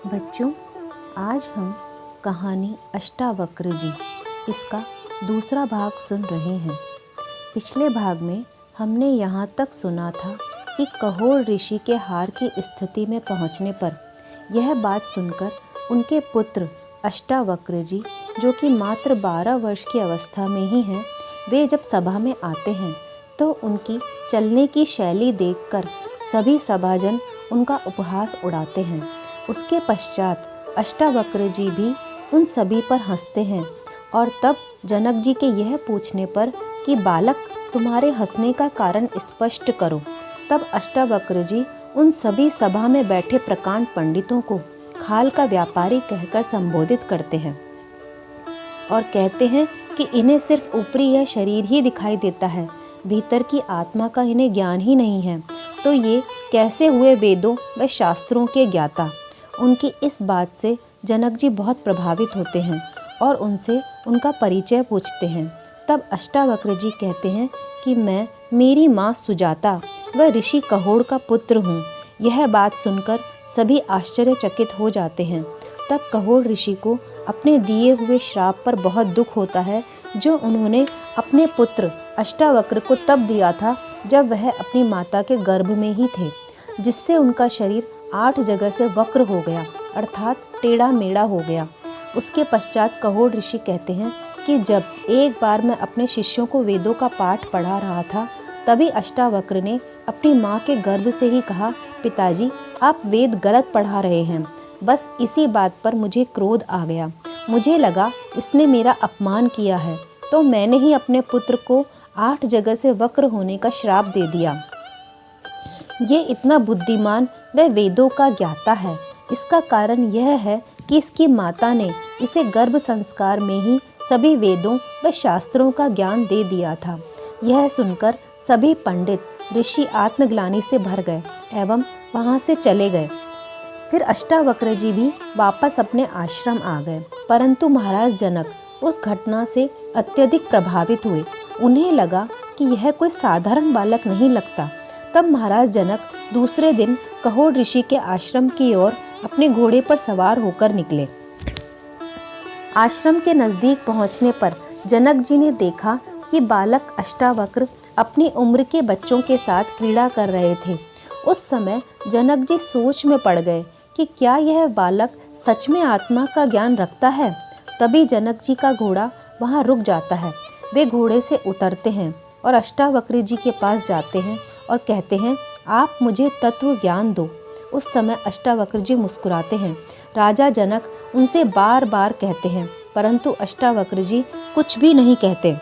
बच्चों, आज हम कहानी अष्टावक्र जी इसका दूसरा भाग सुन रहे हैं। पिछले भाग में हमने यहाँ तक सुना था कि कहोड़ ऋषि के हार की स्थिति में पहुँचने पर यह बात सुनकर उनके पुत्र अष्टावक्र जी, जो कि मात्र 12 वर्ष की अवस्था में ही हैं, वे जब सभा में आते हैं तो उनकी चलने की शैली देखकर सभी सभाजन उनका उपहास उड़ाते हैं। उसके पश्चात अष्टावक्र जी भी उन सभी पर हंसते हैं और तब जनक जी के यह पूछने पर कि बालक, तुम्हारे हंसने का कारण स्पष्ट करो, तब अष्टावक्र जी उन सभी सभा में बैठे प्रकांड पंडितों को खाल का व्यापारी कहकर संबोधित करते हैं और कहते हैं कि इन्हें सिर्फ ऊपरी यह शरीर ही दिखाई देता है, भीतर की आत्मा का इन्हें ज्ञान ही नहीं है, तो ये कैसे हुए वेदों व शास्त्रों के ज्ञाता। उनकी इस बात से जनक जी बहुत प्रभावित होते हैं और उनसे उनका परिचय पूछते हैं। तब अष्टावक्र जी कहते हैं कि मैं मेरी माँ सुजाता व ऋषि कहोड़ का पुत्र हूँ। यह बात सुनकर सभी आश्चर्यचकित हो जाते हैं। तब कहोड़ ऋषि को अपने दिए हुए श्राप पर बहुत दुख होता है, जो उन्होंने अपने पुत्र अष्टावक्र को तब दिया था जब वह अपनी माता के गर्भ में ही थे, जिससे उनका शरीर 8 जगह से वक्र हो गया, अर्थात टेढ़ा मेढ़ा हो गया। उसके पश्चात कहोड़ ऋषि कहते हैं कि जब एक बार मैं अपने शिष्यों को वेदों का पाठ पढ़ा रहा था, तभी अष्टावक्र ने अपनी माँ के गर्भ से ही कहा, पिताजी, आप वेद गलत पढ़ा रहे हैं। बस इसी बात पर मुझे क्रोध आ गया। मुझे लगा इसने मेरा अपमान किया है, तो मैंने ही अपने पुत्र को 8 जगह से वक्र होने का श्राप दे दिया। ये इतना बुद्धिमान व वेदों का ज्ञाता है। इसका कारण यह है कि इसकी माता ने इसे गर्भ संस्कार में ही सभी वेदों व शास्त्रों का ज्ञान दे दिया था। यह सुनकर सभी पंडित ऋषि आत्मग्लानि से भर गए एवं वहाँ से चले गए। फिर अष्टावक्र जी भी वापस अपने आश्रम आ गए, परंतु महाराज जनक उस घटना से अत्यधिक प्रभावित हुए। उन्हें लगा कि यह कोई साधारण बालक नहीं लगता। तब महाराज जनक दूसरे दिन कहोड़ ऋषि के आश्रम की ओर अपने घोड़े पर सवार होकर निकले। आश्रम के नज़दीक पहुंचने पर जनक जी ने देखा कि बालक अष्टावक्र अपनी उम्र के बच्चों के साथ क्रीड़ा कर रहे थे। उस समय जनक जी सोच में पड़ गए कि क्या यह बालक सच में आत्मा का ज्ञान रखता है। तभी जनक जी का घोड़ा वहाँ रुक जाता है। वे घोड़े से उतरते हैं और अष्टावक्र जी के पास जाते हैं और कहते हैं, आप मुझे तत्व ज्ञान दो। उस समय अष्टावक्र जी मुस्कुराते हैं। राजा जनक उनसे बार बार कहते हैं, परंतु अष्टावक्र जी कुछ भी नहीं कहते।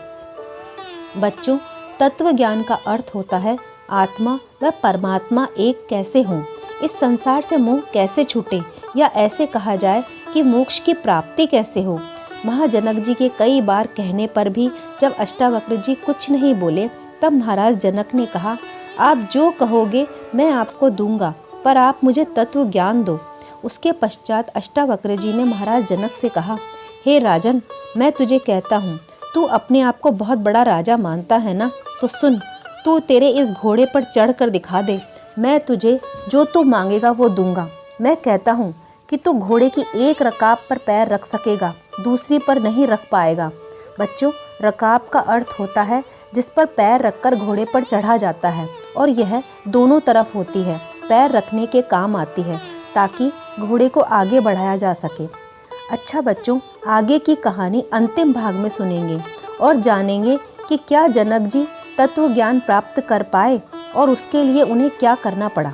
बच्चों, तत्व ज्ञान का अर्थ होता है आत्मा व परमात्मा एक कैसे हों, इस संसार से मोह कैसे छूटे, या ऐसे कहा जाए कि मोक्ष की प्राप्ति कैसे हो। महाजनक जी के कई बार कहने पर भी जब अष्टावक्र जी कुछ नहीं बोले, तब महाराज जनक ने कहा, आप जो कहोगे मैं आपको दूंगा, पर आप मुझे तत्व ज्ञान दो। उसके पश्चात अष्टावक्र जी ने महाराज जनक से कहा, हे राजन, मैं तुझे कहता हूँ, तू अपने आप को बहुत बड़ा राजा मानता है ना, तो सुन, तू तेरे इस घोड़े पर चढ़कर दिखा दे, मैं तुझे जो तू मांगेगा वो दूंगा। मैं कहता हूँ कि तू घोड़े की एक रकाब पर पैर रख सकेगा, दूसरी पर नहीं रख पाएगा। बच्चों, रकाब का अर्थ होता है जिस पर पैर रखकर घोड़े पर चढ़ा जाता है, और यह दोनों तरफ होती है, पैर रखने के काम आती है ताकि घोड़े को आगे बढ़ाया जा सके। अच्छा बच्चों, आगे की कहानी अंतिम भाग में सुनेंगे और जानेंगे कि क्या जनक जी तत्व ज्ञान प्राप्त कर पाए और उसके लिए उन्हें क्या करना पड़ा।